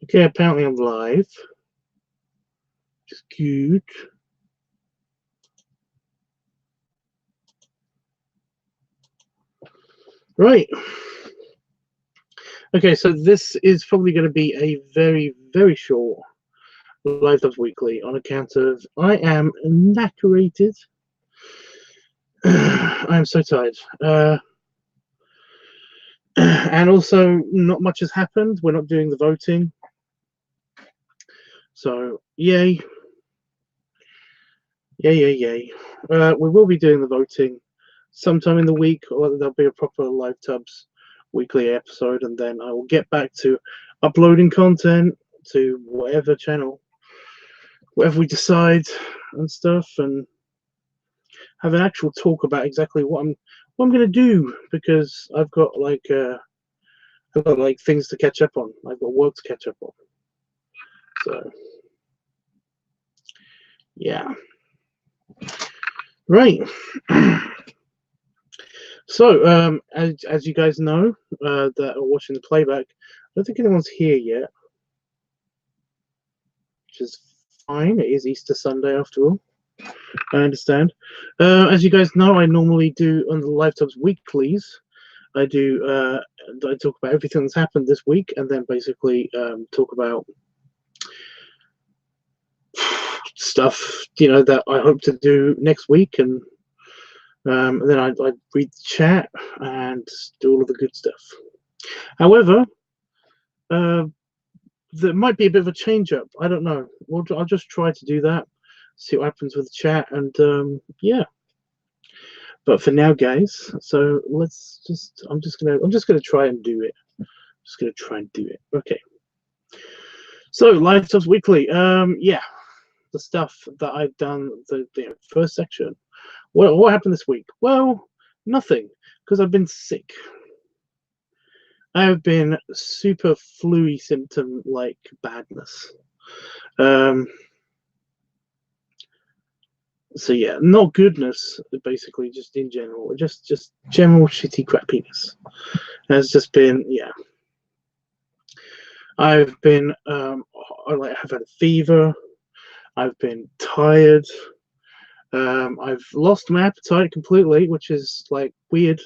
Okay, apparently I'm live. Just good. Right. Okay, so this is probably going to be a very, very short LiveTUBBs Weekly on account of I am knackerated. I am so tired. And also, not much has happened. We're not doing the voting. So, yay. Yay, yay, yay. We will be doing the voting sometime in the week, or there'll be a proper LiveTUBBs Weekly episode, and then I will get back to uploading content to whatever channel, whatever we decide and stuff, and have an actual talk about exactly what I'm going to do, because I've got like things to catch up on. I've got work to catch up on. So yeah. Right. So, as you guys know, that are watching the playback, I don't think anyone's here yet, which is fine. It is Easter Sunday after all. I understand. As you guys know, I normally do on the LiveTUBBs Weeklies. I talk about everything that's happened this week, and then basically talk about stuff that I hope to do next week, and then I read the chat and do all of the good stuff. However, there might be a bit of a change up. I don't know. I'll just try to do that, see what happens with the chat, and yeah. But for now, guys, so I'm just gonna try and do it. Just gonna try and do it. Okay. So LiveTUBBs Weekly. Yeah, the stuff that I've done. The first section. What happened this week? Well, nothing, because I've been sick. I have been super flu-y symptom like badness. So yeah, not goodness, basically, just in general, just general shitty crappiness. Has just been, yeah. I've been I've had a fever. I've been tired. I've lost my appetite completely, which is like weird.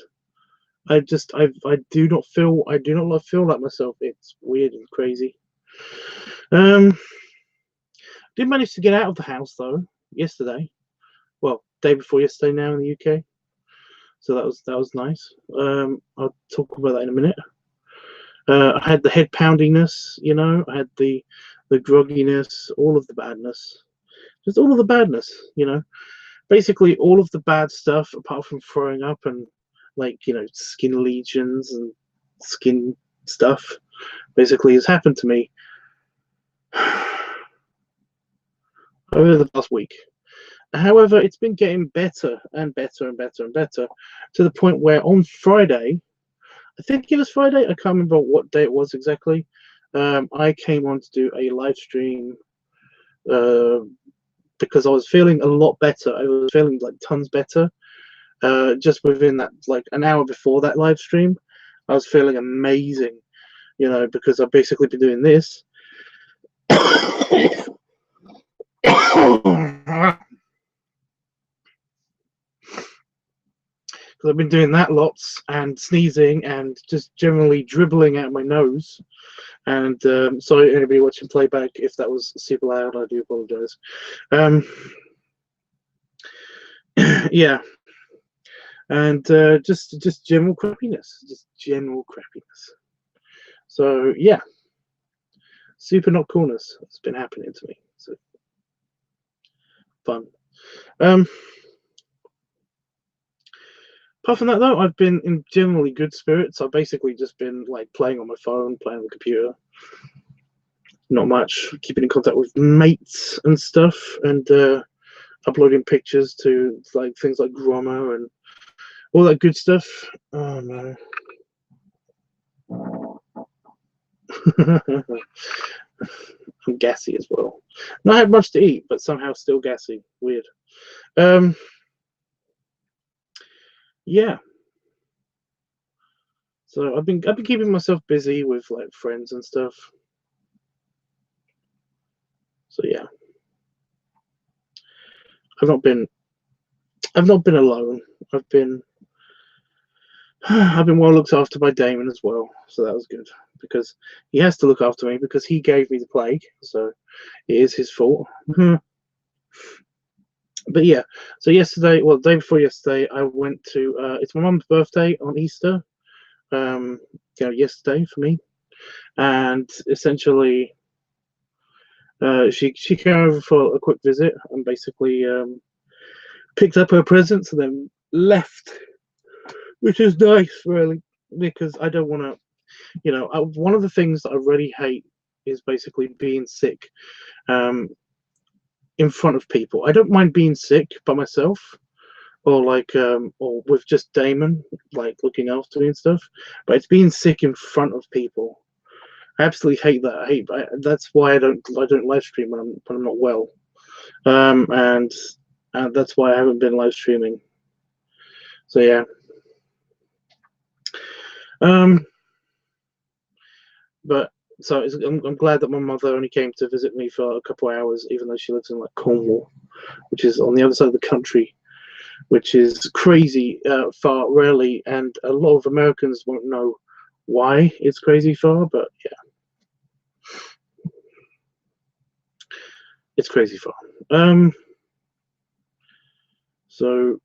I do not feel like myself. It's weird and crazy. Did manage to get out of the house though yesterday. Well, day before yesterday now in the UK. So that was nice. I'll talk about that in a minute. I had the head poundiness, I had the grogginess, all of the badness, just all of the badness, basically all of the bad stuff apart from throwing up and skin lesions and skin stuff basically has happened to me over the past week. However, it's been getting better and better and better and better to the point where on Friday, I think it was Friday, I can't remember what day it was exactly, I came on to do a live stream because I was feeling a lot better. I was feeling like tons better. Just within that, like an hour before that live stream, I was feeling amazing, because I've basically been doing this. Because I've been doing that lots and sneezing and just generally dribbling out my nose. And sorry, anybody watching playback, if that was super loud, I do apologize. Yeah, and just general crappiness, So yeah, super not coolness has been happening to me. So fun. Apart from that, though, I've been in generally good spirits. I've basically just been like playing on my phone, playing on the computer. Not much. Keeping in contact with mates and stuff, and uploading pictures to like things like Grommer and all that good stuff. Oh no. I'm gassy as well. Not had much to eat, but somehow still gassy. Weird. Yeah. So I've been keeping myself busy with like friends and stuff. So yeah, I've not been alone. I've been well looked after by Damon as well, so that was good, because he has to look after me because he gave me the plague, so it is his fault. But yeah, so yesterday, well, the day before yesterday, I went to it's my mum's birthday on Easter, yesterday for me, and essentially she came over for a quick visit and basically picked up her presents and then left, which is nice, really, because I don't want to, one of the things that I really hate is basically being sick in front of people. I don't mind being sick by myself, or or with just Damon, like looking after me and stuff, but it's being sick in front of people. I absolutely hate that. That's why I don't live stream when I'm not well, and that's why I haven't been live streaming. So yeah. But so I'm glad that my mother only came to visit me for a couple of hours, even though she lives in like Cornwall, which is on the other side of the country, which is crazy far, really, and a lot of Americans won't know why it's crazy far, but yeah, it's crazy far. So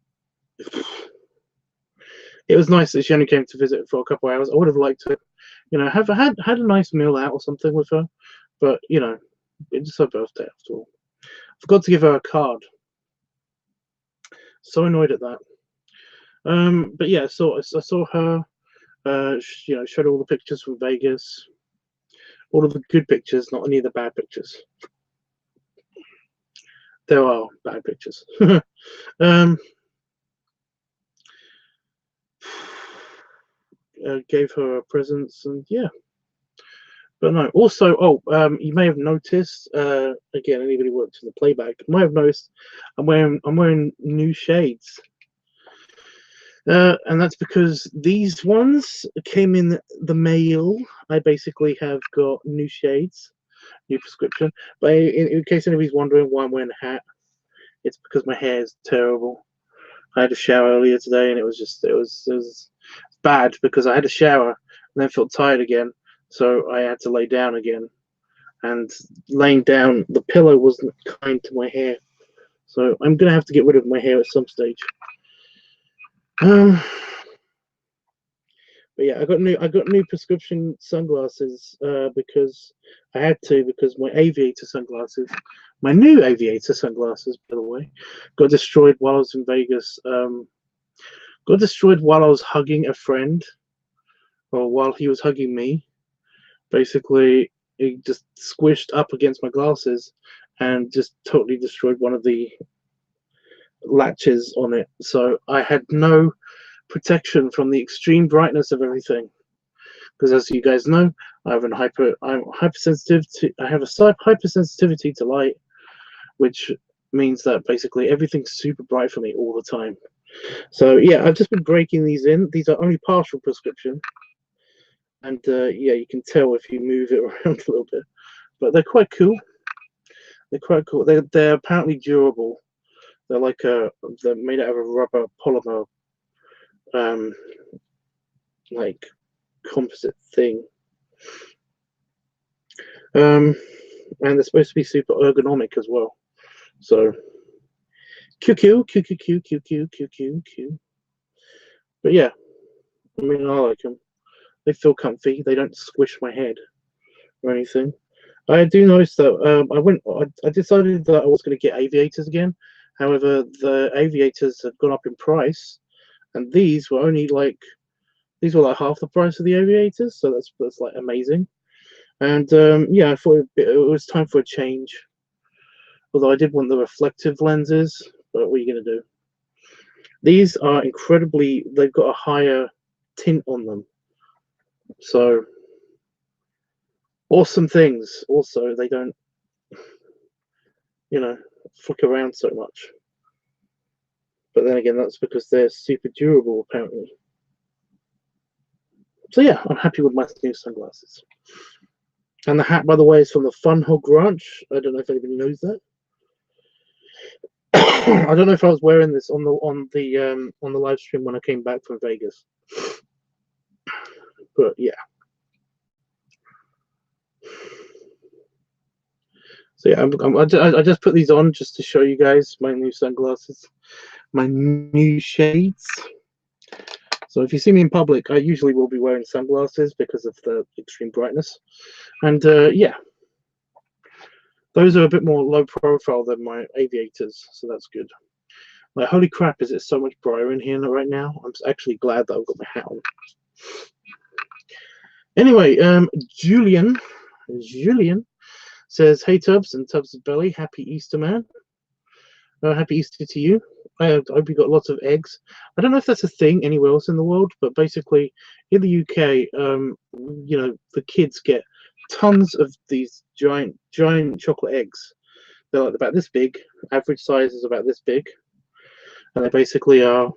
it was nice that she only came to visit for a couple of hours. I would have liked to, have had a nice meal out or something with her, but it's her birthday after all. Forgot to give her a card. So annoyed at that. But yeah, so I saw her. Showed all the pictures from Vegas, all of the good pictures, not any of the bad pictures. There are bad pictures. Gave her presents, and yeah. But no. Also, you may have noticed. Again, anybody who works in the playback might have noticed. I'm wearing new shades. And that's because these ones came in the mail. I basically have got new shades, new prescription. But in case anybody's wondering why I'm wearing a hat, it's because my hair is terrible. I had a shower earlier today, and it was bad because I had a shower and then felt tired again, so I had to lay down again. And laying down, the pillow wasn't kind to my hair, so I'm gonna have to get rid of my hair at some stage. But yeah, I got new prescription sunglasses because I had to, because my new aviator sunglasses, by the way, got destroyed while I was in Vegas. Got destroyed while I was hugging a friend, or while he was hugging me. Basically, it just squished up against my glasses and just totally destroyed one of the latches on it. So I had no protection from the extreme brightness of everything. Because as you guys know, I'm hypersensitive to. I have a slight hypersensitivity to light, which means that basically everything's super bright for me all the time. So yeah, I've just been breaking these in. These are only partial prescription, and yeah, you can tell if you move it around a little bit. But they're quite cool. They're quite cool. They're apparently durable. They're they're made out of a rubber polymer, like composite thing. And they're supposed to be super ergonomic as well. So Q. But yeah, I mean, I like them. They feel comfy. They don't squish my head or anything. I do notice that I decided that I was going to get aviators again. However, the aviators had gone up in price, and these were like half the price of the aviators. So that's like amazing. And yeah, I thought it was time for a change. Although I did want the reflective lenses, but what are you going to do? These are incredibly. They've got a higher tint on them. So awesome things. Also, they don't, flick around so much. But then again, that's because they're super durable, apparently. So yeah, I'm happy with my new sunglasses. And the hat, by the way, is from the Fun Hog Ranch. I don't know if anybody knows that. I don't know if I was wearing this on the live stream when I came back from Vegas, but yeah. So yeah, I just put these on just to show you guys my new sunglasses, my new shades. So if you see me in public, I usually will be wearing sunglasses because of the extreme brightness, and yeah, those are a bit more low profile than my aviators, so that's good. Like, holy crap, is it so much brighter in here right now? I'm actually glad that I've got my hat on. Anyway, Julian says, "Hey Tubbs and Tubbs' belly, happy Easter, man. Happy Easter to you. I hope you got lots of eggs. I don't know if that's a thing anywhere else in the world, but basically in the UK, you know, the kids get tons of these giant chocolate eggs. They're like about this big. Average size is about this big, and they basically are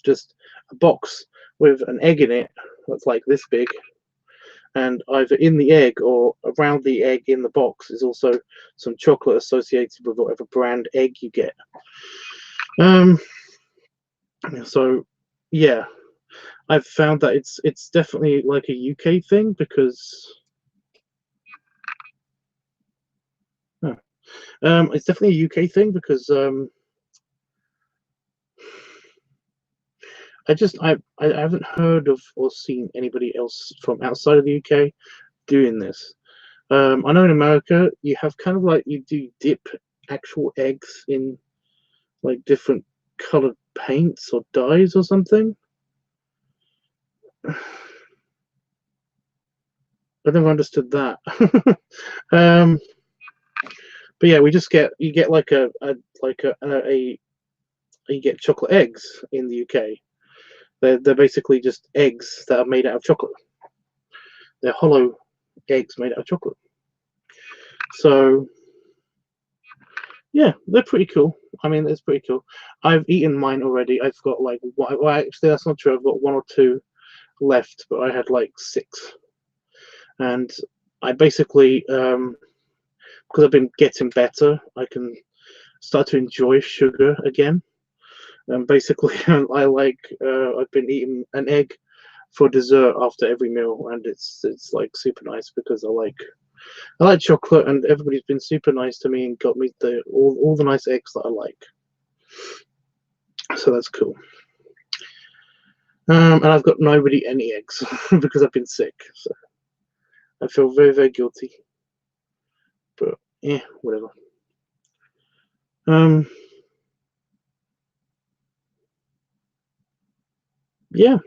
just a box with an egg in it that's like this big, and either in the egg or around the egg in the box is also some chocolate associated with whatever brand egg you get. So yeah, I've found that it's definitely like a UK thing because it's definitely a UK thing because I haven't heard of or seen anybody else from outside of the UK doing this. I know in America you have kind of like you do dip actual eggs in like different colored paints or dyes or something. I never understood that. But yeah, you get like a you get chocolate eggs in the UK. They're basically just eggs that are made out of chocolate. They're hollow eggs made out of chocolate. So yeah, they're pretty cool. I mean, it's pretty cool. I've eaten mine already. I've got like well, actually that's not true. I've got one or two left, but I had like 6. And I basically because I've been getting better, I can start to enjoy sugar again. And basically, I've been eating an egg for dessert after every meal, and it's like super nice because I like chocolate, and everybody's been super nice to me and got me all the nice eggs that I like. So that's cool. And I've got nobody any eggs because I've been sick. So I feel very, very guilty. But yeah, whatever. Yeah.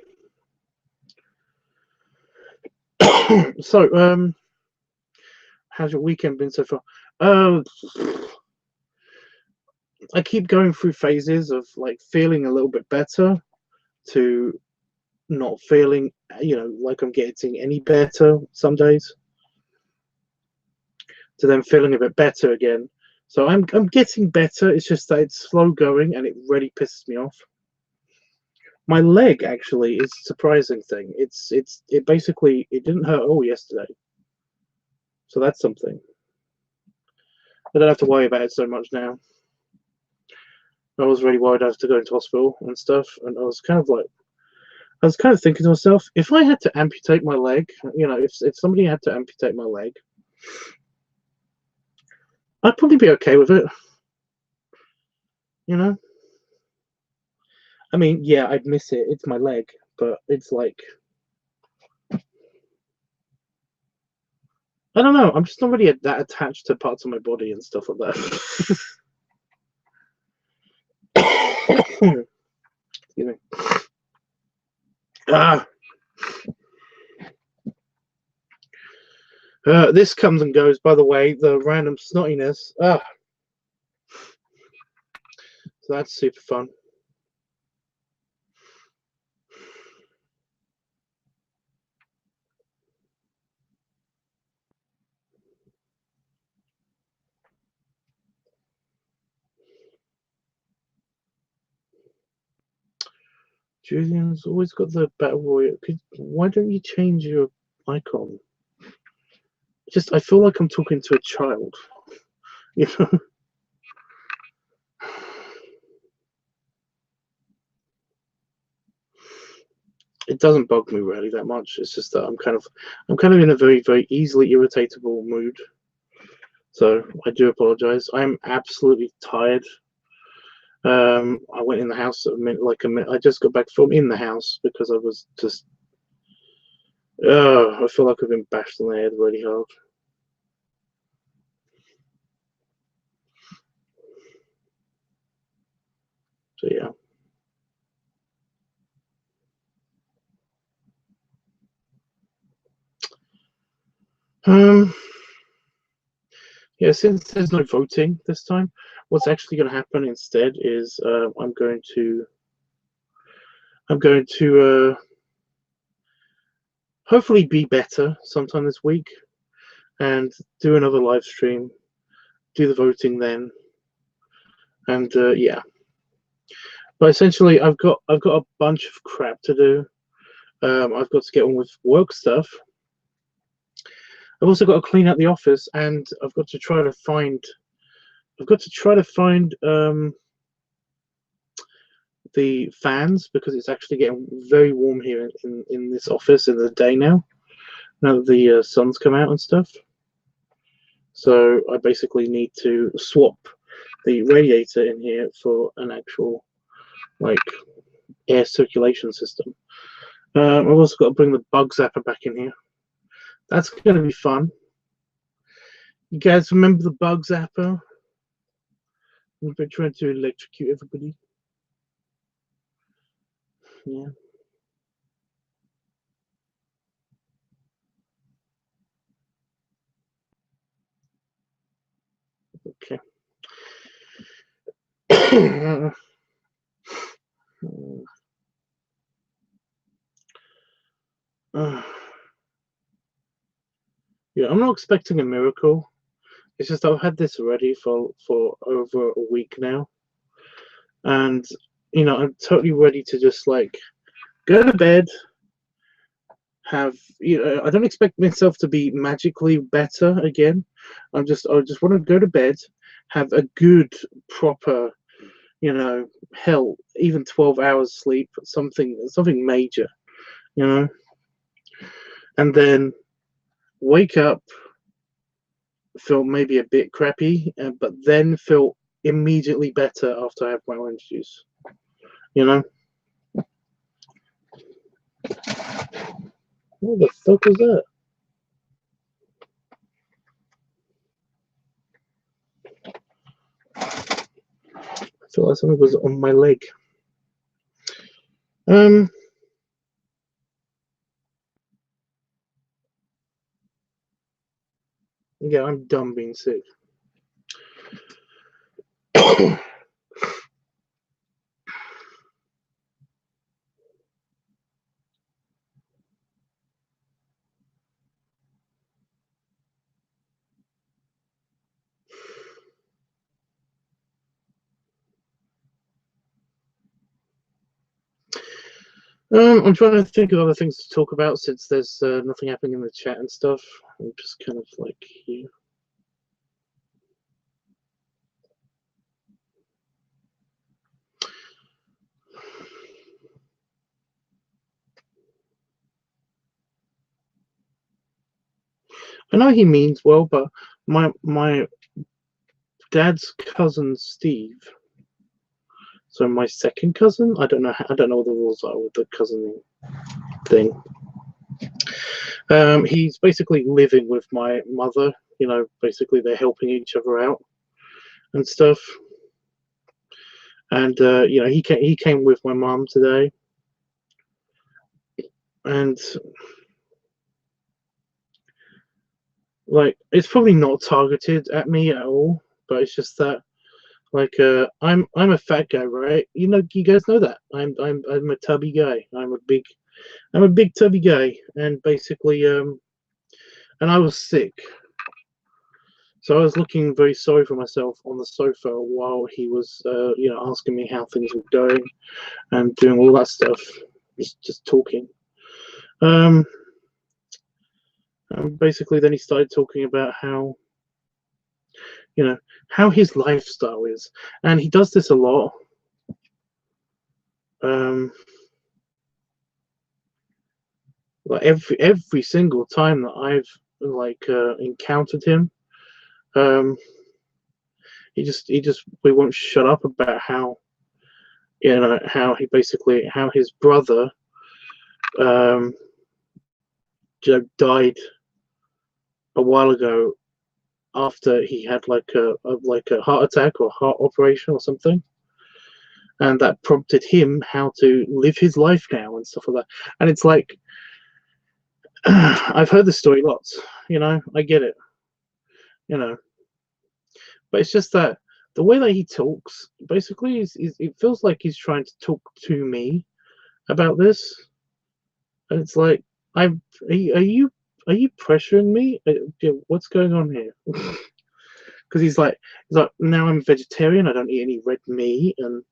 So how's your weekend been so far? I keep going through phases of like feeling a little bit better to not feeling, you know, like I'm getting any better some days, to then feeling a bit better again. So I'm getting better. It's just that it's slow going and it really pisses me off. My leg actually is a surprising thing. It basically it didn't hurt all yesterday. So that's something. I don't have to worry about it so much now. I was really worried I had to go into hospital and stuff, and I was kind of thinking to myself, if I had to amputate my leg, you know, if somebody had to amputate my leg, I'd probably be okay with it. You know? I mean, yeah, I'd miss it. It's my leg, but it's like I don't know. I'm just not really that attached to parts of my body and stuff like that. Excuse me. Ah. This comes and goes, by the way, the random snottiness. Ah. So that's super fun. Julian's always got the battle royale. Why don't you change your icon? just, I feel like I'm talking to a child, you know. It doesn't bug me really that much. It's just that I'm kind of in a very, very easily irritatable mood. So I do apologize. I'm absolutely tired. I went in the house a minute. I just got back from in the house because I was just. I feel like I've been bashed on the head really hard. So yeah. Yeah, since there's no voting this time, what's actually going to happen instead is I'm going to hopefully be better sometime this week and do another live stream, do the voting then, and yeah. But essentially, I've got a bunch of crap to do. I've got to get on with work stuff. I've also got to clean out the office, and I've got to try to find. The fans, because it's actually getting very warm here in this office in the day now that the sun's come out and stuff. So I basically need to swap the radiator in here for an actual like air circulation system. I've also got to bring the bug zapper back in here. That's going to be fun. You guys remember the bug zapper? We've been trying to electrocute everybody. Yeah. Okay. Yeah, I'm not expecting a miracle. It's just I've had this already for over a week now, and you know I'm totally ready to just like go to bed. I don't expect myself to be magically better again. I just want to go to bed, have a good proper, hell, even 12 hours sleep, something major, and then wake up, feel maybe a bit crappy, but then feel immediately better after I have my orange juice. What the fuck was that? I feel like something was on my leg. Yeah, I'm done being sick. I'm trying to think of other things to talk about since there's nothing happening in the chat and stuff. I'm just kind of like here. I know he means well, but my dad's cousin Steve. So my second cousin, I don't know what the rules are with the cousin thing. He's basically living with my mother. Basically they're helping each other out and stuff. And he came with my mom today, and like it's probably not targeted at me at all, but it's just that like I'm a fat guy, right? You guys know that I'm a tubby guy. I'm a big tubby guy, and basically and I was sick. So I was looking very sorry for myself on the sofa while he was, asking me how things were going and doing all that stuff, just talking. And basically then he started talking about how, you know, how his lifestyle is. And he does this a lot. Like every single time that I've like encountered him, he just we won't shut up about how, you know, how he basically, how his brother died a while ago after he had like a heart attack or heart operation or something, and that prompted him how to live his life now and stuff like that. And it's like, I've heard this story lots, you know, I get it, you know, but it's just that the way that he talks basically is it feels like he's trying to talk to me about this, and it's like, are you pressuring me? What's going on here? Because he's like, now I'm a vegetarian, I don't eat any red meat, and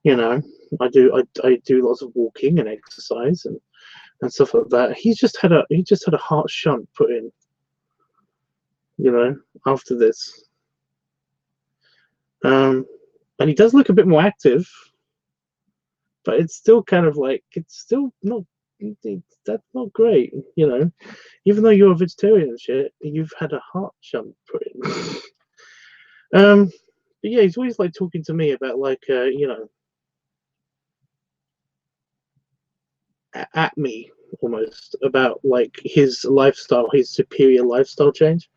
you know, I do lots of walking and exercise and stuff like that. He just had a heart shunt put in, you know, after this. And he does look a bit more active, but it's still kind of like, it's still not, that's not great, you know. Even though you're a vegetarian and shit, you've had a heart shunt put in. But yeah, he's always like talking to me about like, you know, at me almost, about like his lifestyle, his superior lifestyle change.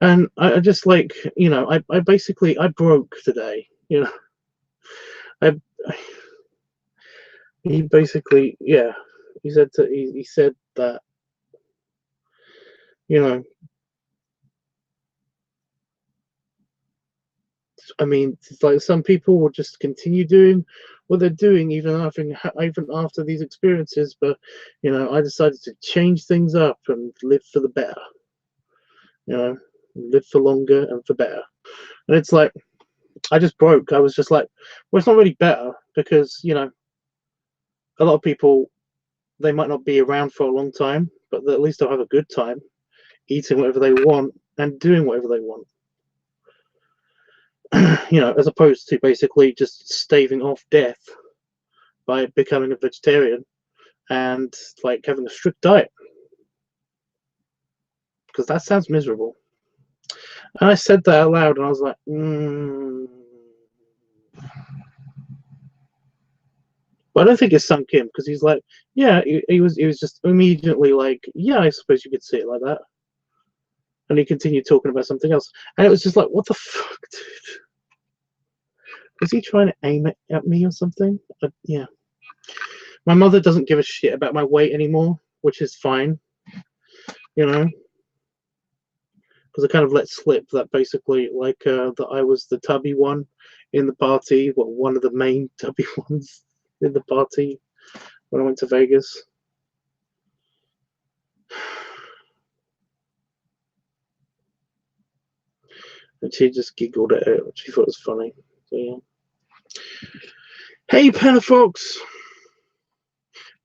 And I just like, you know, I basically, I broke today, you know. He basically, yeah, he said he said that, you know, I mean, it's like some people will just continue doing what they're doing even after these experiences, but you know, I decided to change things up and live for the better, you know, live for longer and for better. And it's like, I just broke. I was just like, well, it's not really better, because you know, a lot of people, they might not be around for a long time, but at least they'll have a good time eating whatever they want and doing whatever they want. You know, as opposed to basically just staving off death by becoming a vegetarian and like having a strict diet, because that sounds miserable. And I said that out loud, and I was like, But I don't think it sunk in, because he's like, yeah, he was just immediately like, yeah, I suppose you could see it like that. And he continued talking about something else, and it was just like, what the fuck, dude? Was he trying to aim it at me or something? Yeah. My mother doesn't give a shit about my weight anymore, which is fine, you know, because I kind of let slip that basically, like, that I was the tubby one in the party, well, one of the main tubby ones in the party when I went to Vegas. And she just giggled at it. She thought it was funny. So, yeah. Hey, Panafox!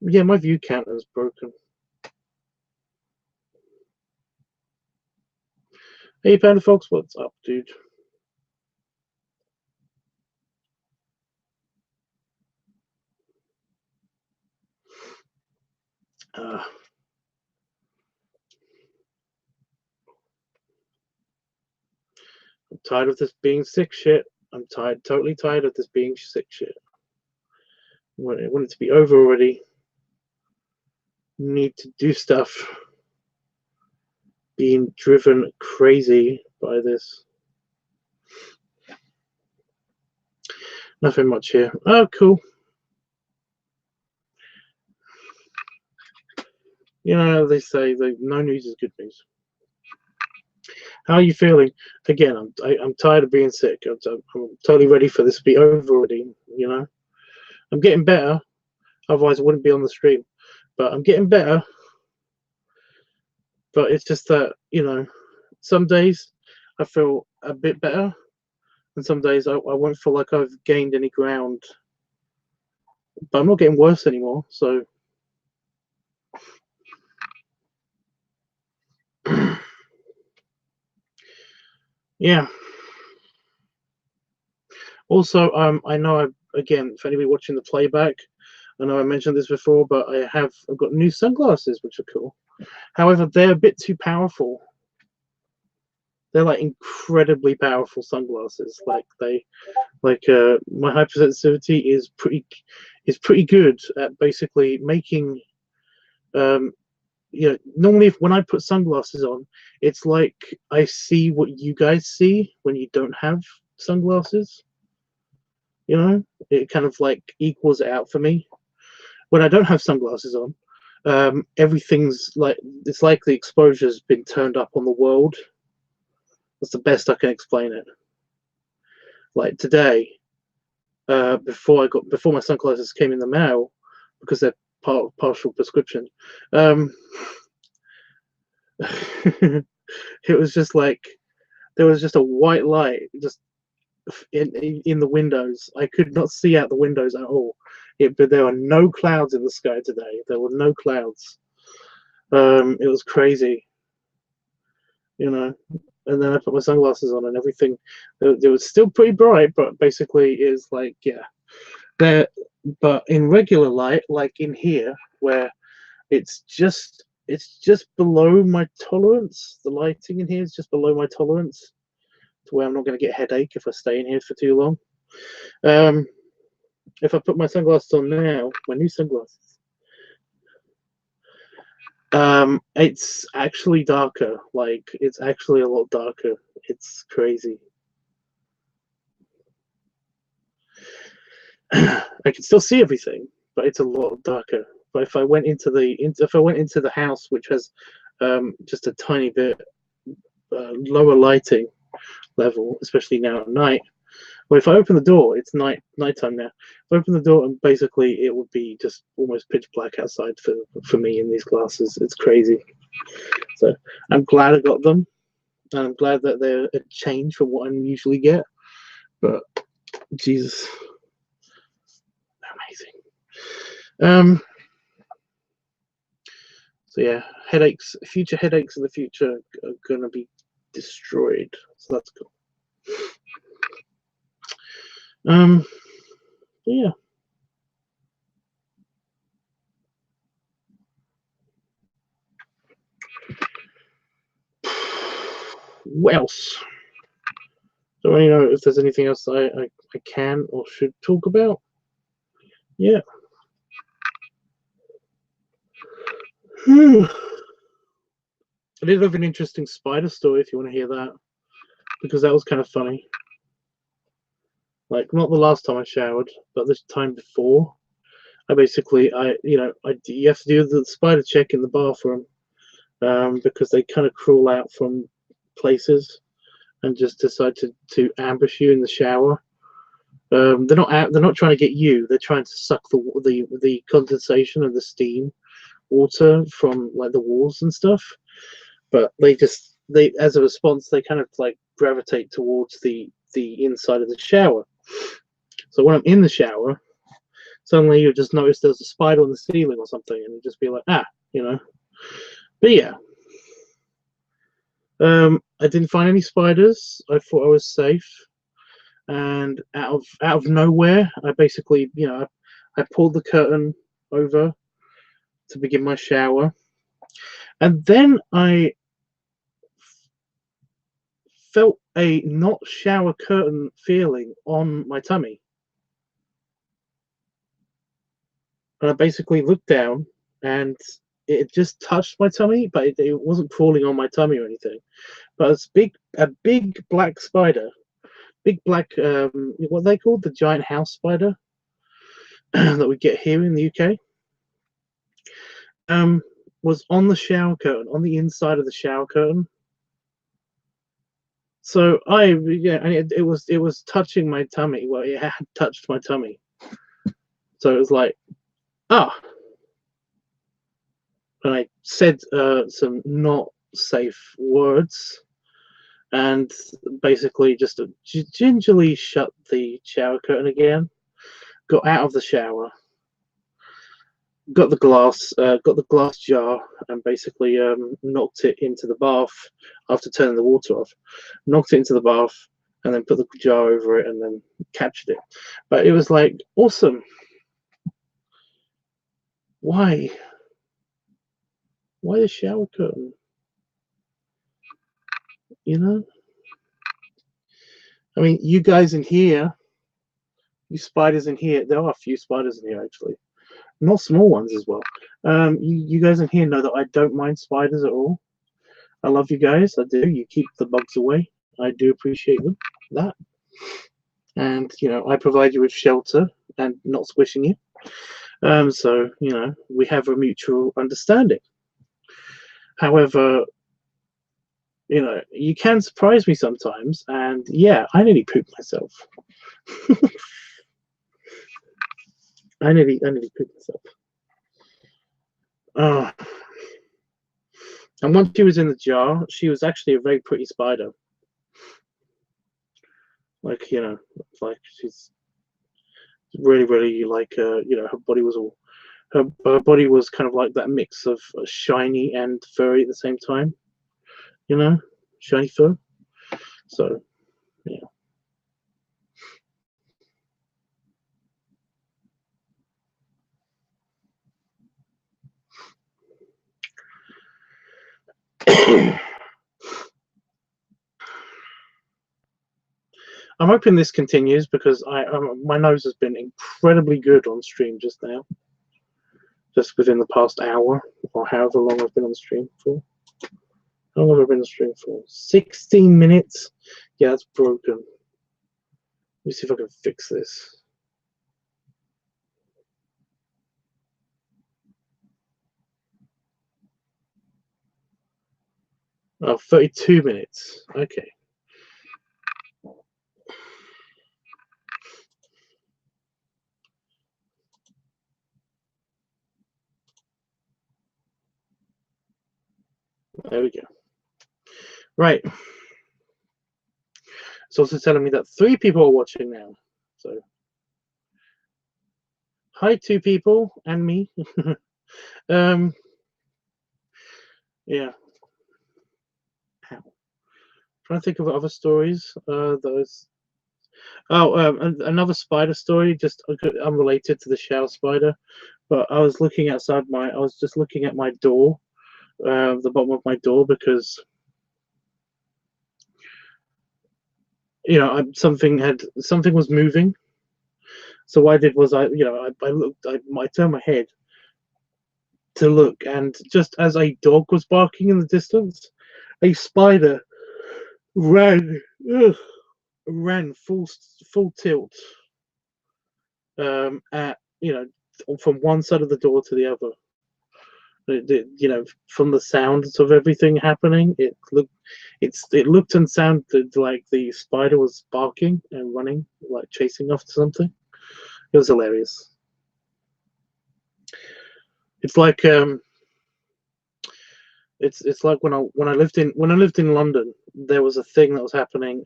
Yeah, my view counter is broken. Hey, Panafox, what's up, dude? I'm tired of this being sick shit. I'm totally tired of this being sick shit. I want it to be over already. Need to do stuff. Being driven crazy by this. Nothing much here. Oh, cool. You know, they say that no news is good news. How are you feeling? Again, I'm tired of being sick. I'm totally ready for this to be over already. You know, I'm getting better. Otherwise, I wouldn't be on the stream. But I'm getting better. But it's just that, you know, some days I feel a bit better, and some days I won't feel like I've gained any ground. But I'm not getting worse anymore, so Yeah. Also, I know again, for anybody watching the playback, I know I mentioned this before, but I've got new sunglasses which are cool. However, they're a bit too powerful. They're like incredibly powerful sunglasses. Like my hypersensitivity is pretty good at basically making normally when I put sunglasses on, it's like I see what you guys see when you don't have sunglasses. It kind of like equals it out for me. When I don't have sunglasses on, everything's like it's like the exposure's been turned up on the world. That's the best I can explain it. Like today, before my sunglasses came in the mail, because they're partial prescription, it was just like there was just a white light just in the windows. I could not see out the windows at all. But there were no clouds in the sky today. There were no clouds. It was crazy, And then I put my sunglasses on and everything. It was still pretty bright, but basically is like there. But in regular light, like in here, where it's just below my tolerance. The lighting in here is just below my tolerance, to where I'm not going to get a headache if I stay in here for too long. If I put my sunglasses on now, my new sunglasses, it's actually darker. Like it's actually a lot darker. It's crazy. I can still see everything, but it's a lot darker. But if I went into the house, which has just a tiny bit lower lighting level, especially now at night. Well, if I open the door, it's nighttime now. If I open the door, and basically it would be just almost pitch black outside for me in these glasses. It's crazy. So I'm glad I got them, and I'm glad that they're a change from what I usually get. But Jesus, amazing. So yeah, future headaches in the future are gonna be destroyed. So that's cool. Yeah. What else? Do I know if there's anything else I can or should talk about? Yeah. I did have an interesting spider story if you want to hear that, because that was kind of funny. Like not the last time I showered, but this time before. You have to do the spider check in the bathroom, because they kind of crawl out from places and just decide to ambush you in the shower. They're not trying to get you. They're trying to suck the condensation and the steam water from like the walls and stuff. But they as a response they kind of like gravitate towards the inside of the shower. So when I'm in the shower, suddenly you just notice there's a spider on the ceiling or something, and you just be like, But yeah, I didn't find any spiders. I thought I was safe, and out of nowhere, I basically, I pulled the curtain over to begin my shower, and then I felt a not shower curtain feeling on my tummy. And I basically looked down, and it just touched my tummy, but it wasn't crawling on my tummy or anything. But it's a big black spider, big black, what they call the giant house spider that we get here in the UK, was on the shower curtain, on the inside of the shower curtain. So and it was touching my tummy. Well, it had touched my tummy. So it was like, and I said some not safe words, and basically just gingerly shut the shower curtain again, got out of the shower, got the glass jar, and basically knocked it into the bath after turning the water off. Knocked it into the bath, and then put the jar over it, and then captured it. But it was like awesome. Why? Why the shower curtain? You know? I mean, you guys in here, you spiders in here, there are a few spiders in here actually. Not small ones as well. You guys in here know that I don't mind spiders at all. I love you guys. I do. You keep the bugs away. I do appreciate them. That. And, you know, I provide you with shelter and not squishing you. So, you know, we have a mutual understanding. However, you know, you can surprise me sometimes, and yeah, I nearly pooped myself. I nearly pooped myself. And once she was in the jar, she was actually a very pretty spider. Like, you know, like she's really, really like, you know, her body was all, her body was kind of like that mix of shiny and furry at the same time. You know, shiny fur. So, yeah. I'm hoping this continues because my nose has been incredibly good on stream just now. Just within the past hour, or however long I've been on stream for. How long have I been on stream for? 16 minutes? Yeah, it's broken. Let me see if I can fix this. Oh, 32 minutes. Okay. There we go. Right. It's also telling me that 3 people are watching now. So, hi, 2 people and me. Yeah. Trying to think of other stories. Those. Oh, another spider story, just unrelated to the shower spider. But I was looking outside I was just looking at my door, the bottom of my door, because you know something was moving. So what I did was I looked, I turned my head to look, and just as a dog was barking in the distance, a spider ran full tilt at, you know, from one side of the door to the other. You know, from the sounds of everything happening, it looked and sounded like the spider was barking and running, like chasing after something. It was hilarious. It's like it's like when I lived in London, there was a thing that was happening.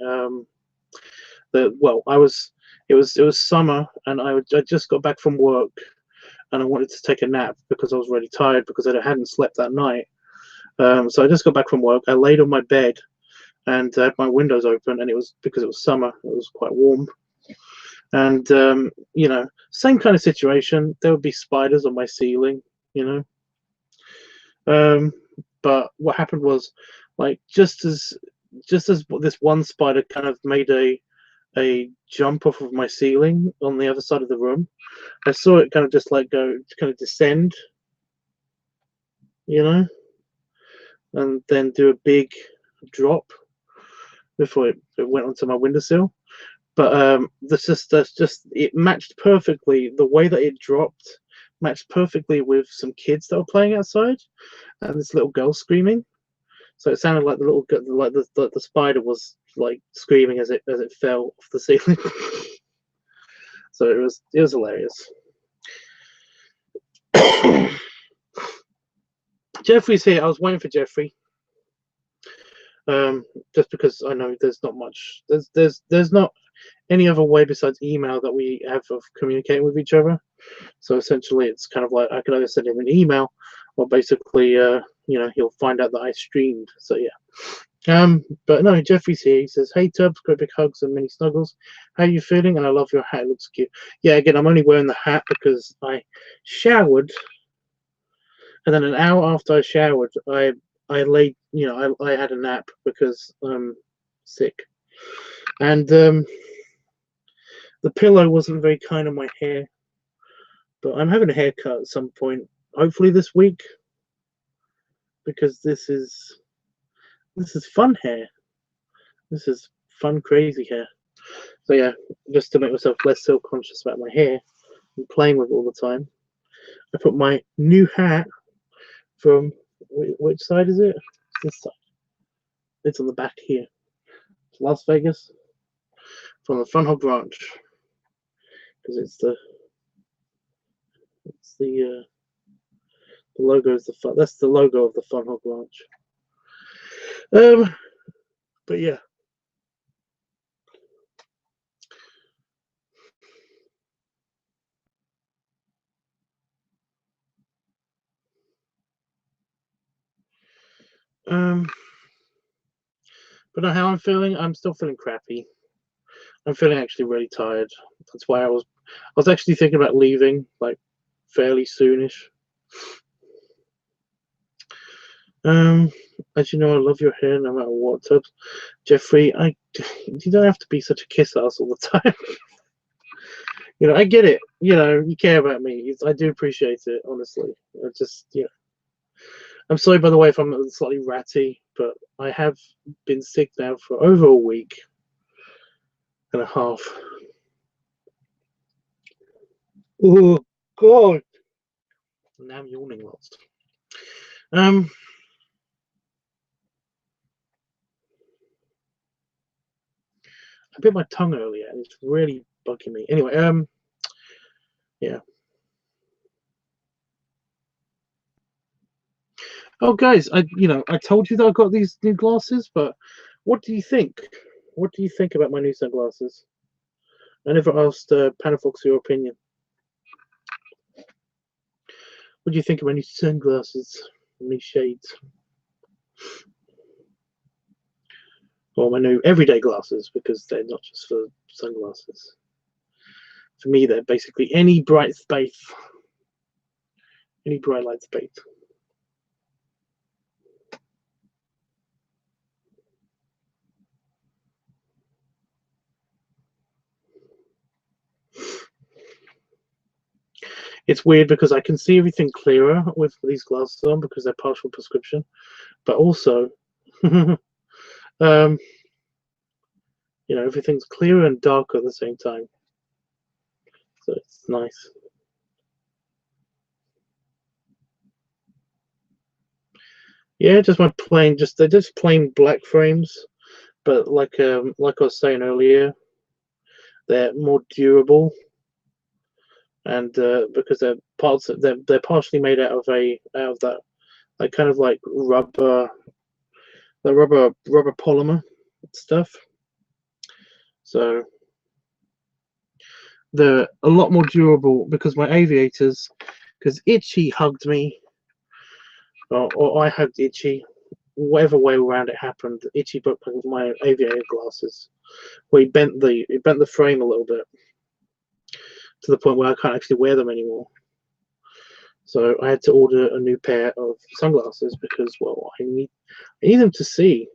It was summer, and I just got back from work, and I wanted to take a nap because I was really tired because I hadn't slept that night. So I just got back from work. I laid on my bed and had my windows open, and it was because it was summer. It was quite warm, and you know, same kind of situation. There would be spiders on my ceiling, you know. But what happened was, like, just as this one spider kind of made a jump off of my ceiling on the other side of the room, I saw it kind of just like kind of descend, you know, and then do a big drop before it went onto my windowsill. But that's just it matched perfectly. The way that it dropped matched perfectly with some kids that were playing outside and this little girl screaming. So it sounded like the spider was like screaming as it fell off the ceiling. So it was hilarious. Jeffrey's here. I was waiting for Jeffrey. Just because I know there's not much. There's not any other way besides email that we have of communicating with each other. So essentially, it's kind of like I could either send him an email, or basically, you know, he'll find out that I streamed. So yeah. But no, Jeffrey's here. He says, "Hey Tubbs, great big hugs and many snuggles. How you feeling? And I love your hat. It looks cute." Yeah, again, I'm only wearing the hat because I showered, and then an hour after I showered, I laid, you know, I had a nap because I'm sick, and the pillow wasn't very kind on my hair. But I'm having a haircut at some point, hopefully this week, because this is fun hair. This is fun, crazy hair. So yeah, just to make myself less self-conscious about my hair and playing with it all the time, I put my new hat from, which side is it? It's this side. It's on the back here. It's Las Vegas, from the Fun Hog Ranch, because the logo is the fun. That's the logo of the Fun Hog Ranch. But yeah. But no, how I'm feeling, I'm still feeling crappy. I'm feeling actually really tired. That's why I was actually thinking about leaving like fairly soonish. As you know, I love your hair no matter what, Tubbs. Jeffrey, you don't have to be such a kiss ass all the time. You know, I get it. You know, you care about me. I do appreciate it, honestly. I just, you know. I'm sorry, by the way, if I'm slightly ratty, but I have been sick now for over a week and a half. Oh, God. Now I'm yawning lots. I bit my tongue earlier, and it's really bugging me. Anyway, yeah. Oh, guys, I told you that I got these new glasses, but what do you think? What do you think about my new sunglasses? I never asked Panafox your opinion. What do you think of my new sunglasses, new shades, or my new everyday glasses? Because they're not just for sunglasses. For me, they're basically any bright space, any bright light space. It's weird because I can see everything clearer with these glasses on because they're partial prescription, but also, you know, everything's clearer and darker at the same time. So it's nice. Yeah, just my plain, they're just plain black frames, but like I was saying earlier, they're more durable, and because they're partially made out of that like kind of like rubber polymer stuff. So they're a lot more durable because my aviators, because Itchy hugged me, or I hugged Itchy, whatever way around it happened. Itchy broke my aviator glasses. Well, he bent the frame a little bit to the point where I can't actually wear them anymore. So I had to order a new pair of sunglasses because, well, I need them to see.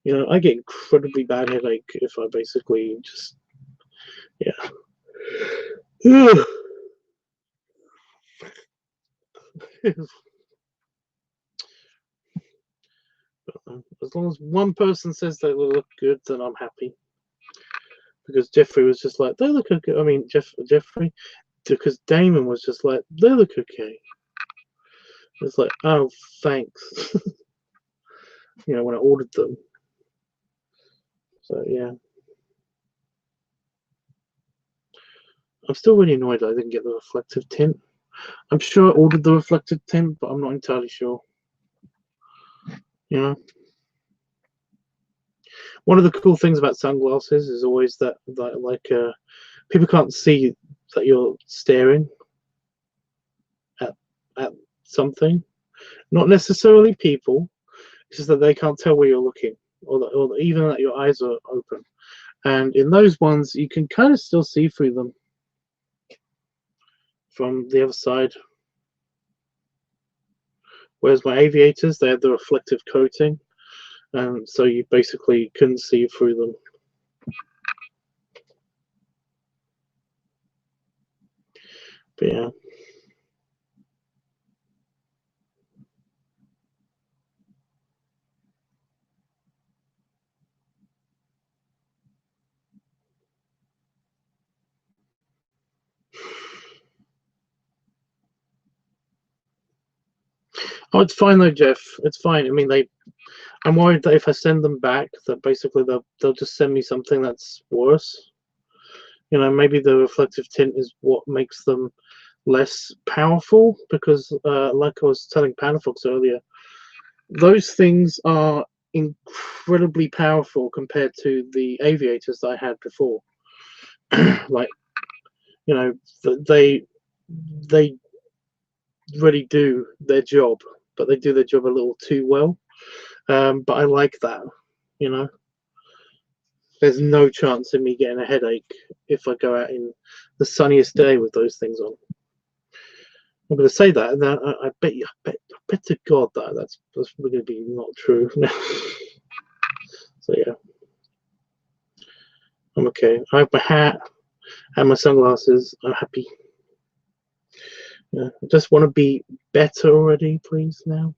You know, I get incredibly bad headache if I basically just, yeah. As long as one person says they look good, then I'm happy. Because Jeffrey was just like, they look okay. I mean, Jeffrey, because Damon was just like, they look okay. It's like, oh, thanks. You know, when I ordered them. So yeah, I'm still really annoyed that I didn't get the reflective tint. I'm sure I ordered the reflective tint, but I'm not entirely sure. You know, one of the cool things about sunglasses is always that like people can't see that you're staring at something. Not necessarily people. It's just that they can't tell where you're looking, or even that your eyes are open. And in those ones, you can kind of still see through them from the other side. Whereas my aviators, they had the reflective coating, and so you basically couldn't see through them. But yeah. Oh, it's fine though, Jeff. It's fine. I mean, I'm worried that if I send them back, that basically they'll just send me something that's worse. You know, maybe the reflective tint is what makes them less powerful, because like I was telling Panafox earlier, those things are incredibly powerful compared to the aviators that I had before. Like, you know, they really do their job, but they do their job a little too well. But I like that, you know. There's no chance of me getting a headache if I go out in the sunniest day with those things on. I'm going to say that, and then I bet to God that's going to be not true. So yeah, I'm okay. I have my hat and my sunglasses. I'm happy. Yeah, I just want to be better already, please. Now,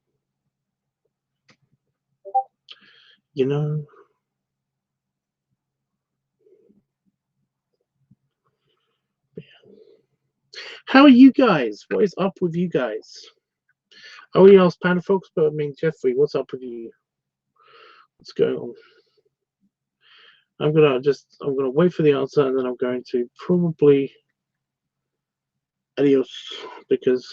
you know. How are you guys? What is up with you guys? I already asked Panafox, but I mean, Jeffrey, what's up with you? What's going on? I'm gonna wait for the answer, and then I'm going to probably adios, because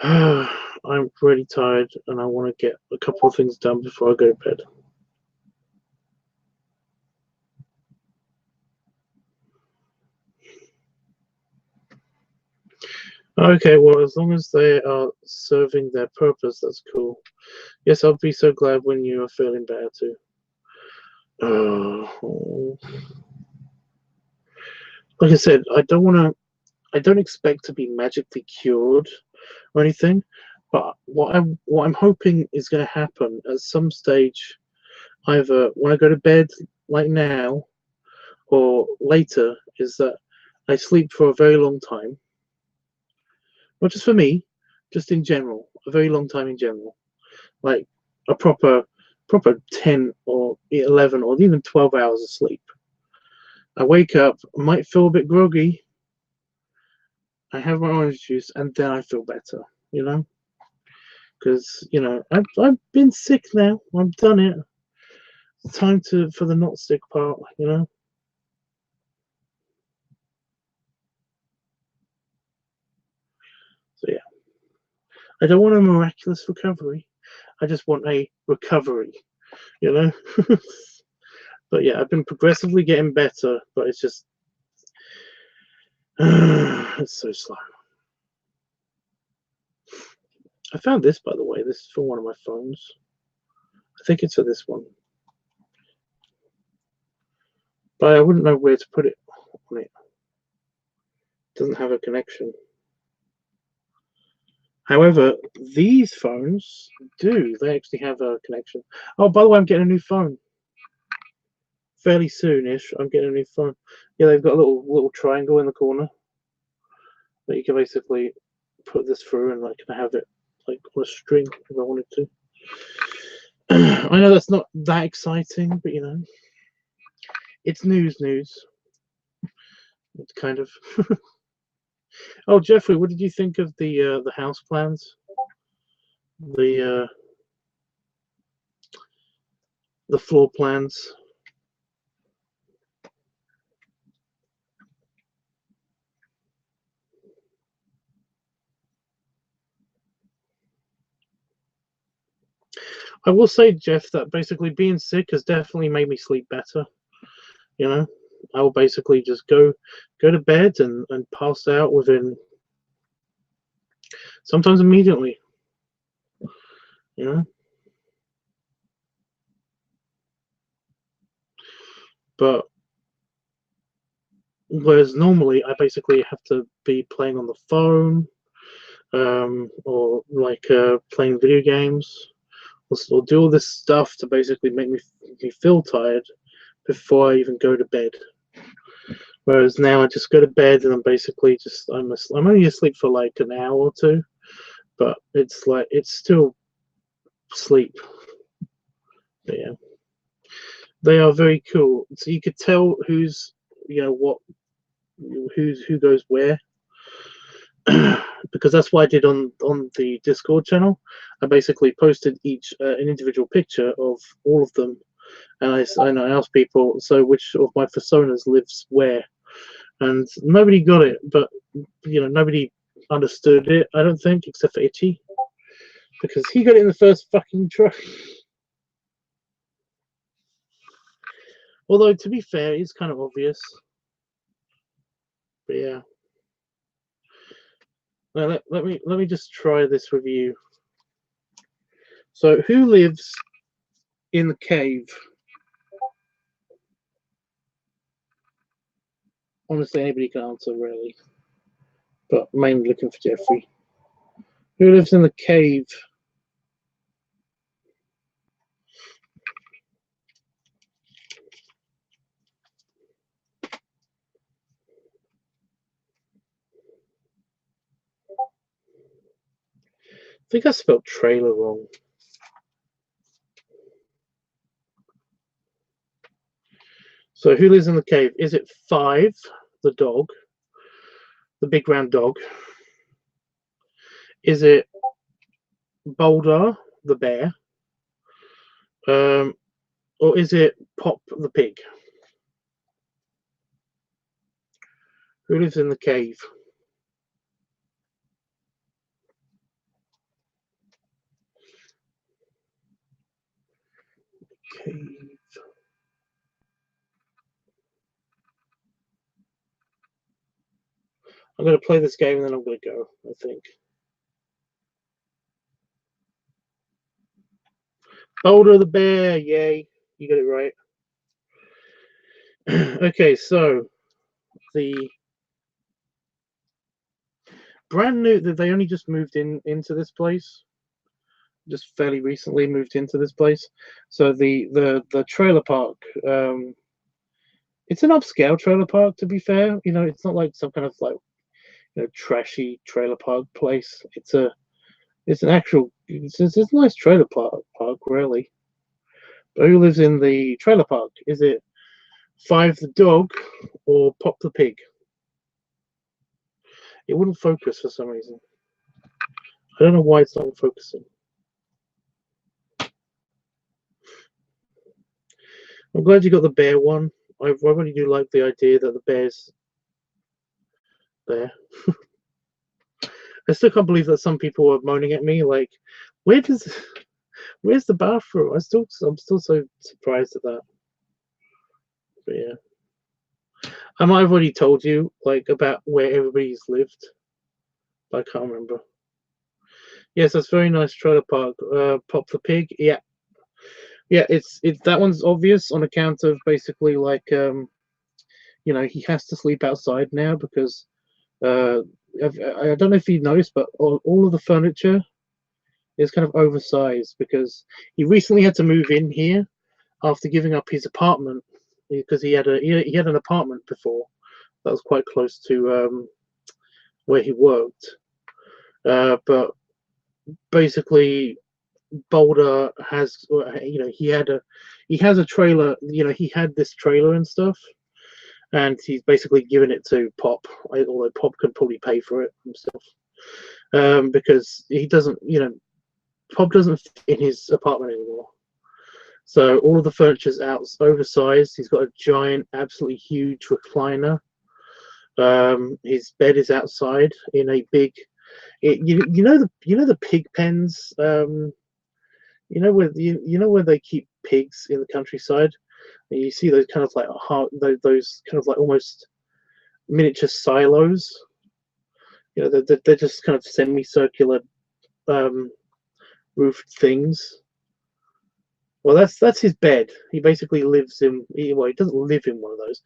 I'm really tired and I want to get a couple of things done before I go to bed. Okay, well, as long as they are serving their purpose, that's cool. Yes, I'll be so glad when you are feeling better too. Like I said, I don't expect to be magically cured or anything, but what I'm hoping is going to happen at some stage, either when I go to bed, like now, or later, is that I sleep for a very long time. Not just for me, just in general, a very long time in general, like a proper 10 or 11 or even 12 hours of sleep. I wake up, I might feel a bit groggy, I have my orange juice, and then I feel better, you know? Because, you know, I've been sick now, I've done it. It's time for the not sick part, you know? So yeah, I don't want a miraculous recovery, I just want a recovery, you know? But yeah, I've been progressively getting better, but it's just it's so slow. I found this, by the way. This is for one of my phones. I think it's for this one, but I wouldn't know where to put it on it. It doesn't have a connection. However, these phones do. They actually have a connection. Oh, by the way, I'm getting a new phone. Fairly soon-ish, I'm getting a new phone. Yeah, they've got a little triangle in the corner that you can basically put this through, and like, can I have it like on a string if I wanted to. I know that's not that exciting, but you know, it's news. It's kind of. Oh, Jeffrey, what did you think of the house plans? The floor plans. I will say, Jeff, that basically being sick has definitely made me sleep better. You know, I will basically just go to bed and pass out within, sometimes immediately, you know. But whereas normally I basically have to be playing on the phone, or like playing video games, or do all this stuff to basically make me feel tired before I even go to bed. Whereas now I just go to bed and I'm basically just I'm only asleep for like an hour or two, but it's like it's still sleep. But yeah, they are very cool. So you could tell who's, you know, what, who goes where. Because that's what I did on the Discord channel. I basically posted each an individual picture of all of them, and I asked people, so which of my personas lives where, and nobody got it. But you know, nobody understood it, I don't think, except for Itchy, because he got it in the first fucking try. Although to be fair, it's kind of obvious. But yeah. Now let me just try this with you. So who lives in the cave? Honestly, anybody can answer really, but mainly looking for Jeffrey. Who lives in the cave? I think I spelled trailer wrong. So who lives in the cave? Is it 5, the dog, the big round dog? Is it Boulder, the bear? Or is it Pop, the pig? Who lives in the cave? Cave. I'm going to play this game and then I'm going to go, I think. Boulder the bear, yay. You got it right. Okay, so the brand new, that they only just moved into this place. Just fairly recently moved into this place. So the trailer park, it's an upscale trailer park, to be fair. You know, it's not like some kind of like, you know, trashy trailer park place. It's an actual, it's a nice trailer park really. But who lives in the trailer park? Is it 5 the dog or Pop the pig? It wouldn't focus for some reason. I don't know why it's not focusing. I'm glad you got the bear one. I really do like the idea that the bear's there. I still can't believe that some people are moaning at me like, where's the bathroom? I'm still so surprised at that. But yeah, I might have already told you like about where everybody's lived, but I can't remember. Yes, that's very nice trailer park. Pop the pig. Yeah, it's that one's obvious on account of basically like you know, he has to sleep outside now because I don't know if you noticed, but all of the furniture is kind of oversized because he recently had to move in here after giving up his apartment because he had an apartment before that was quite close to where he worked, but basically Boulder has, you know, he has a trailer, you know, he had this trailer and stuff, and he's basically given it to Pop, although Pop could probably pay for it himself, because he doesn't, you know, Pop doesn't fit in his apartment anymore. So all of the furniture's out, oversized. He's got a giant, absolutely huge recliner. His bed is outside in a big, you know the pig pens. You know where they keep pigs in the countryside. And you see those kind of like those kind of like almost miniature silos. You know, they're just kind of semicircular roofed things. Well, that's his bed. He basically lives in. Well, he doesn't live in one of those.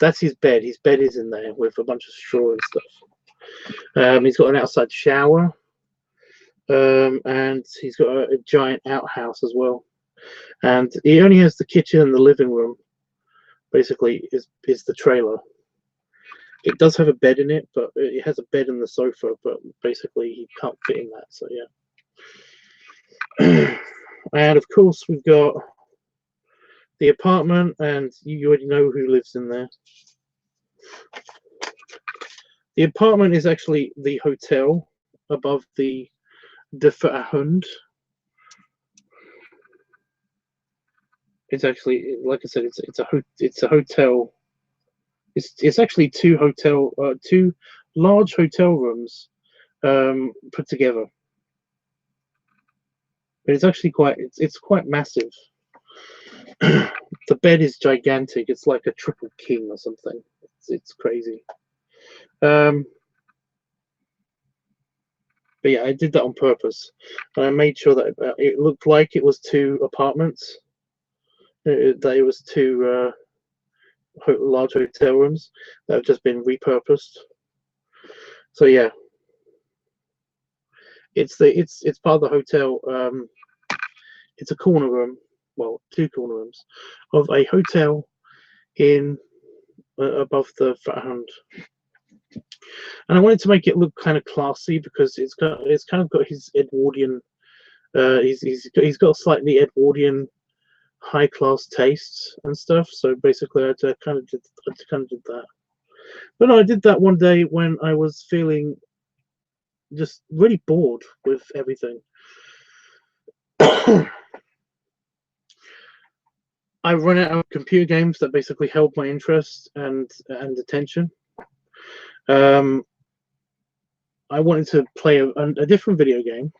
That's his bed. His bed is in there with a bunch of straw and stuff. He's got an outside shower, and he's got a giant outhouse as well. And he only has the kitchen and the living room. Basically, is the trailer. It does have a bed in it, but it has a bed and the sofa. But basically, he can't fit in that. So yeah. And of course, we've got the apartment, and you already know who lives in there. The apartment is actually the hotel above the Verhund. It's actually, like I said, it's a hotel. It's actually two large hotel rooms put together. But it's actually it's quite massive. The bed is gigantic. It's like a triple king or something. It's crazy. But yeah, I did that on purpose, and I made sure that it looked like it was two apartments. That it was two large hotel rooms that have just been repurposed. So yeah, it's part of the hotel. It's a corner room, well, two corner rooms of a hotel in above the Verhund. And I wanted to make it look kind of classy because it's kind of got his Edwardian. He's got slightly Edwardian high class tastes and stuff. So basically, I kind of did that. But no, I did that one day when I was feeling just really bored with everything. I run out of computer games that basically held my interest and attention. I wanted to play a different video game,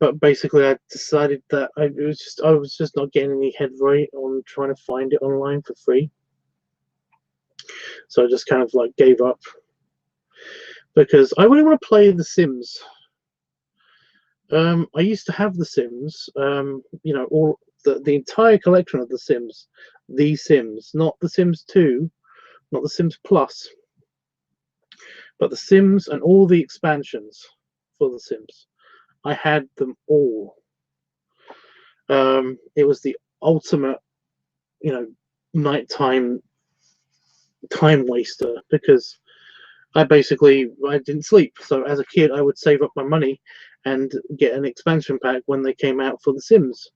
but basically I decided that I was just not getting any headway on trying to find it online for free. So I just kind of like gave up because I really want to play The Sims. I used to have The Sims, you know, all the entire collection of The Sims, not The Sims 2, not The Sims Plus, but The Sims and all the expansions for The Sims. I had them all. It was the ultimate, you know, nighttime time waster because I didn't sleep. So as a kid, I would save up my money and get an expansion pack when they came out for The Sims.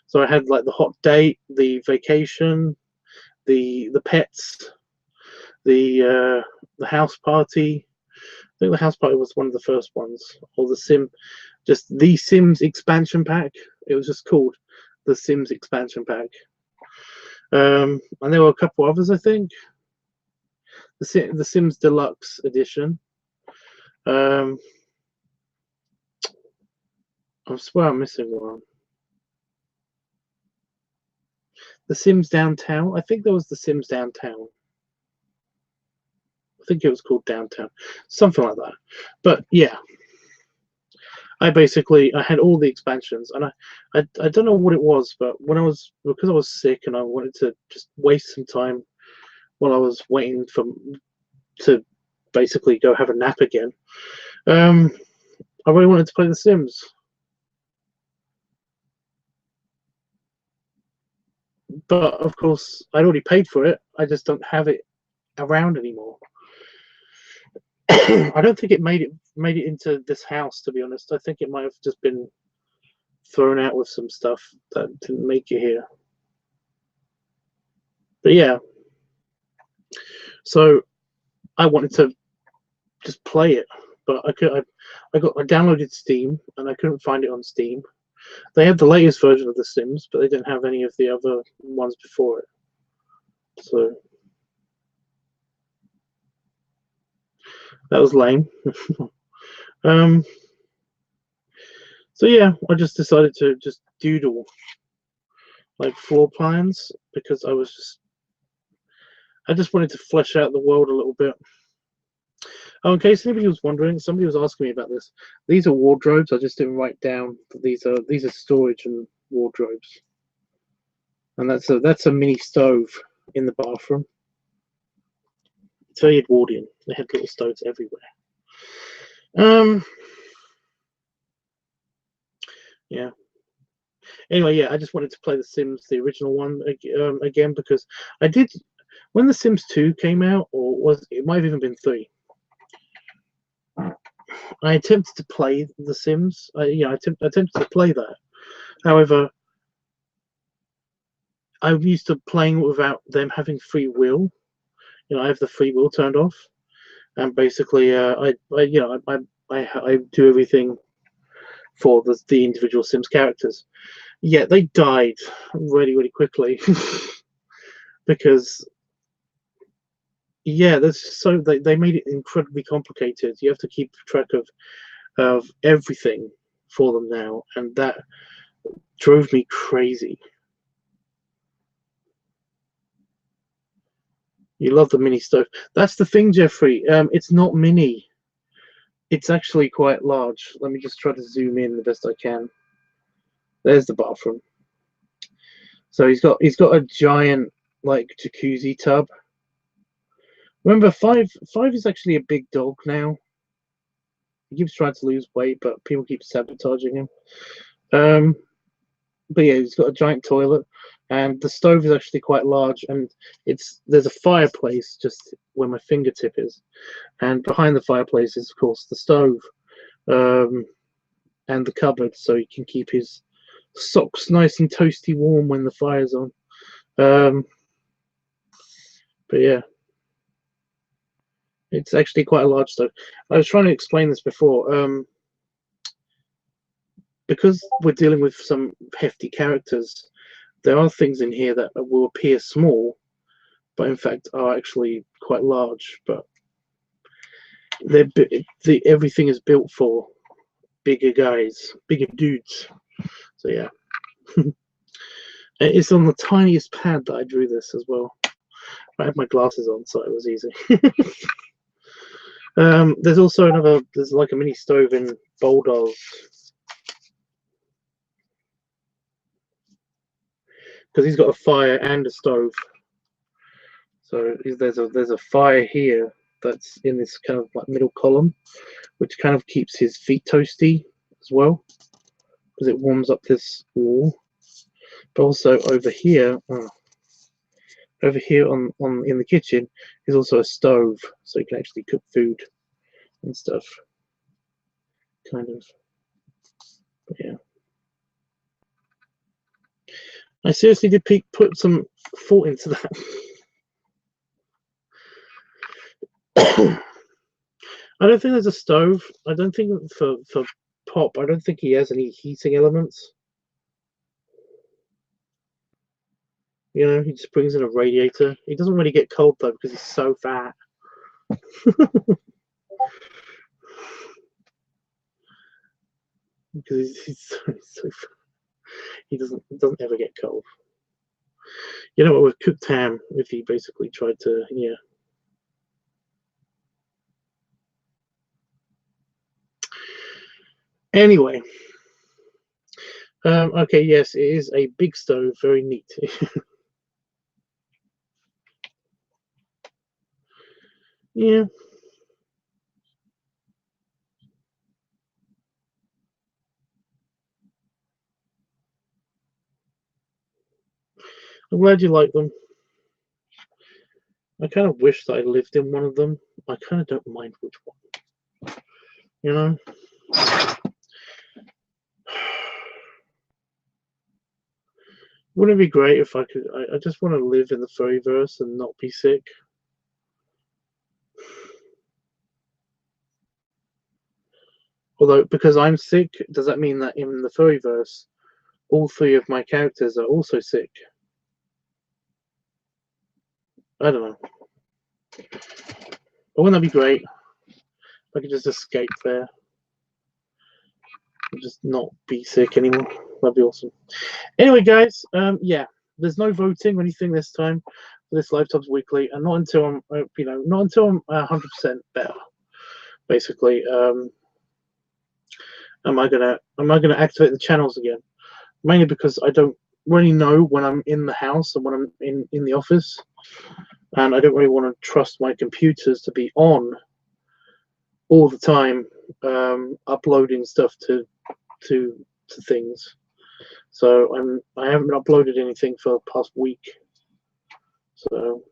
So I had like the hot date, the vacation, the pets, the house party. I think the house party was one of the first ones, or the Sims expansion pack. It was just called the Sims expansion pack. And there were a couple others, I think. The Sims Deluxe Edition. I swear I'm missing one. The Sims Downtown. I think there was the Sims Downtown. I think it was called Downtown, something like that. But yeah, I had all the expansions, and I don't know what it was, but because I was sick and I wanted to just waste some time while I was waiting to basically go have a nap again. I really wanted to play The Sims. But of course, I'd already paid for it. I just don't have it around anymore. I don't think it made it into this house, to be honest. I think it might have just been thrown out with some stuff that didn't make it here. But yeah, so I wanted to just play it, but I downloaded Steam and I couldn't find it on Steam. They had the latest version of The Sims, but they didn't have any of the other ones before it. So that was lame. So yeah, I just decided to just doodle like floor plans, because I just wanted to flesh out the world a little bit. Oh, in case anybody was wondering, somebody was asking me about this. These are wardrobes. I just didn't write down that these are storage and wardrobes. And that's a mini stove in the bathroom. It's very Edwardian. They had little stoves everywhere. Yeah. Anyway, yeah, I just wanted to play The Sims, the original one, again, because I did when The Sims 2 came out, or it might have even been 3. I attempted to play The Sims. I attempted to play that. However, I'm used to playing without them having free will. I have the free will turned off, and basically, I do everything for the individual Sims characters. Yet they died really, really quickly because they made it incredibly complicated. You have to keep track of everything for them now, and that drove me crazy. You love the mini stove. That's the thing, Jeffrey. It's not mini. It's actually quite large. Let me just try to zoom in the best I can. There's the bathroom. So he's got a giant like jacuzzi tub. Remember, five is actually a big dog now. He keeps trying to lose weight, but people keep sabotaging him. But yeah, he's got a giant toilet, and the stove is actually quite large, and there's a fireplace just where my fingertip is, and behind the fireplace is of course the stove, and the cupboard, so he can keep his socks nice and toasty warm when the fire's on. But yeah, it's actually quite a large stove. I was trying to explain this before. Because we're dealing with some hefty characters, there are things in here that will appear small, but in fact are actually quite large. But everything is built for bigger guys, bigger dudes. So yeah, it's on the tiniest pad that I drew this as well. I had my glasses on, so it was easy. There's also there's like a mini stove in Bulldog. Because he's got a fire and a stove. So there's a fire here that's in this kind of like middle column, which kind of keeps his feet toasty as well, because it warms up this wall. But also over here on in the kitchen is also a stove, so you can actually cook food and stuff. Kind of. But yeah. I seriously did put some thought into that. I don't think there's a stove. I don't think for Pop, I don't think he has any heating elements. He just brings in a radiator. He doesn't really get cold though because he's so fat. Because he's so fat. He doesn't ever get cold. You know what, with cooked ham, if he basically tried to, yeah. Anyway. Okay, yes, it is a big stove, very neat. Yeah. I'm glad you like them. I kind of wish that I lived in one of them. I kind of don't mind which one. Wouldn't it be great if I could? I just want to live in the furryverse and not be sick. Although, because I'm sick, does that mean that in the furryverse, all 3 of my characters are also sick? I don't know. But wouldn't that be great? If I could just escape there and just not be sick anymore. that'd be awesome. Anyway, guys, yeah, there's no voting or anything this time for this LiveTubs Weekly, and not until I'm, not until I'm 100% better. Basically, am I gonna activate the channels again? Mainly because I don't really know when I'm in the house and when I'm in the office, and I don't really want to trust my computers to be on all the time, uploading stuff to things. So I haven't uploaded anything for the past week. So,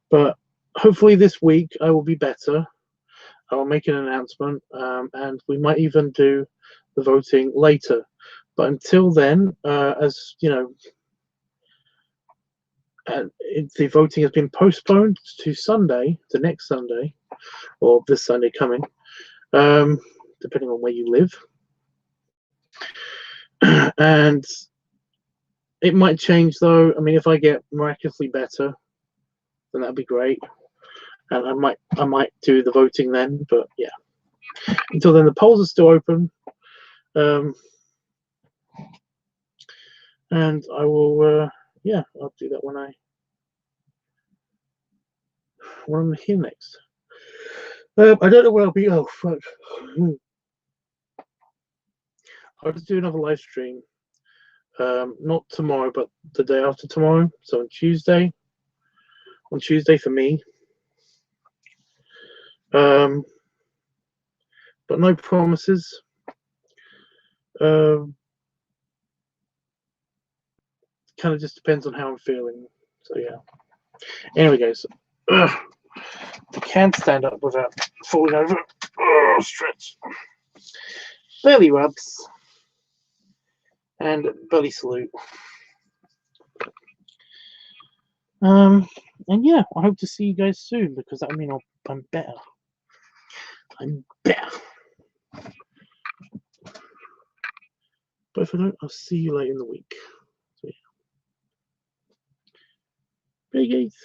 but hopefully this week I will be better. I will make an announcement, and we might even do the voting later. But until then, as you know, the voting has been postponed to Sunday, to next Sunday, or this Sunday coming, depending on where you live. And it might change, though. I mean, if I get miraculously better, then that'd be great. And I might do the voting then. But yeah, until then, the polls are still open. And I will, yeah, I'll do that when I'm here next. I don't know where I'll be. Oh, fuck. I'll just do another live stream. Not tomorrow, but the day after tomorrow. So on Tuesday. On Tuesday for me. But no promises. Kind of just depends on how I'm feeling. So yeah. Anyway, guys. I can't stand up without falling over. Stretch. Belly rubs. And belly salute. And yeah, I hope to see you guys soon, because that would mean I'm better. I'm better. But if I don't, I'll see you later in the week. So yeah. Bye, guys.